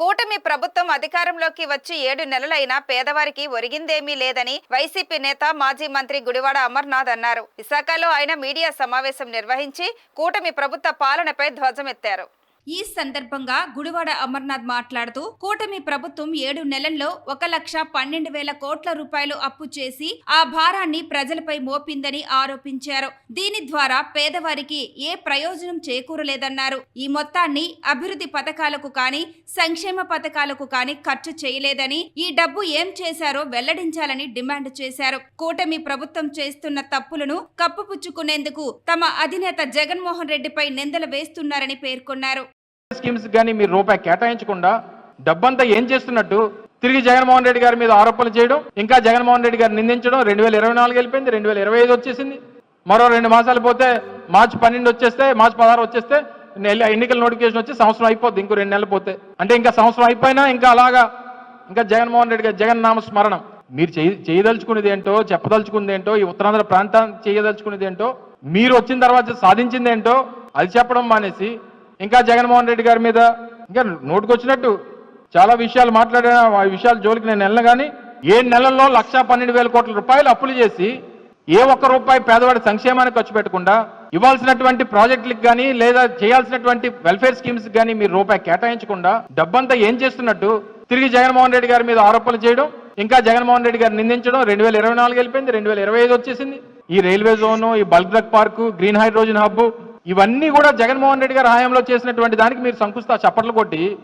కూటమి ప్రభుత్వం అధికారంలోకి వచ్చి 7 నెలలైనా పేదవారికి ఒరిగిందేమీ లేదని వైసీపీ నేత మాజీ మంత్రి గుడివాడ అమర్నాథ్ అన్నారు. విశాఖలో ఆయన మీడియా సమావేశం నిర్వహించి కూటమి ప్రభుత్వ పాలనపై ధ్వజమెత్తారు. ఈ సందర్భంగా గుడివాడ అమర్నాథ్ మాట్లాడుతూ కూటమి ప్రభుత్వం 7 నెలల్లో 1,12,000 కోట్ల రూపాయలు అప్పు చేసి ఆ భారాన్ని ప్రజలపై మోపిందని ఆరోపించారు. దీని ద్వారా పేదవారికి ఏ ప్రయోజనం చేకూరలేదన్నారు. ఈ మొత్తాన్ని అభివృద్ధి పథకాలకు కానీ సంక్షేమ పథకాలకు కానీ ఖర్చు చేయలేదని, ఈ డబ్బు ఏం చేశారో వెల్లడించాలని డిమాండ్ చేశారు. కూటమి ప్రభుత్వం చేస్తున్న తప్పులను కప్పుపుచ్చుకునేందుకు తమ అధినేత జగన్మోహన్ రెడ్డిపై నిందలు వేస్తున్నారని పేర్కొన్నారు. స్కీమ్స్ కానీ మీరు రూపాయి కేటాయించకుండా డబ్బంతా ఏం చేస్తున్నట్టు తిరిగి జగన్మోహన్ రెడ్డి గారి మీద ఆరోపణలు చేయడం, ఇంకా జగన్మోహన్ రెడ్డి గారిని నిందించడం. 2024 వెళ్ళిపోయింది, 2025 వచ్చేసింది. మరో 2 మాసాలు పోతే మార్చి 12 వచ్చేస్తే, మార్చి 16 వచ్చేస్తే ఎన్నికల నోటిఫికేషన్ వచ్చి సంవత్సరం అయిపోద్ది. ఇంకో 2 నెలలు పోతే అంటే ఇంకా సంవత్సరం అయిపోయినా ఇంకా అలాగా ఇంకా జగన్మోహన్ రెడ్డి గారు జగన్ నామ స్మరణం. మీరు చేయదలుచుకునేది ఏంటో, చెప్పదలుచుకునేది ఏంటో, ఈ ఉత్తరాంధ్ర ప్రాంతాన్ని చేయదలుచుకునేది ఏంటో, మీరు వచ్చిన తర్వాత సాధించింది ఏంటో అది చెప్పడం మానేసి ఇంకా జగన్మోహన్ రెడ్డి గారి మీద ఇంకా నోటుకొచ్చినట్టు చాలా విషయాలు మాట్లాడిన ఆ విషయాల జోలికి నేను వెళ్ళను. కానీ 7 నెలల్లో 1,12,000 కోట్ల రూపాయలు అప్పులు చేసి ఏ ఒక్క రూపాయి పేదవాడి సంక్షేమానికి ఖర్చు పెట్టకుండా ఇవ్వాల్సినటువంటి ప్రాజెక్టులకు కానీ లేదా చేయాల్సినటువంటి వెల్ఫేర్ స్కీమ్స్ కానీ మీరు రూపాయి కేటాయించకుండా డబ్బంతా ఏం చేస్తున్నట్టు తిరిగి జగన్మోహన్ రెడ్డి గారి మీద ఆరోపణలు చేయడం, ఇంకా జగన్మోహన్ రెడ్డి గారిని నిందించడం. 2024 వెళ్ళిపోయింది, 2025 వచ్చేసింది. ఈ రైల్వే జోను, ఈ bulk drug park, green hydrogen hub ఇవన్నీ కూడా జగన్మోహన్ రెడ్డి గారి హయాంలో చేసినటువంటి దానికి మీరు చప్పట్లు కొట్టి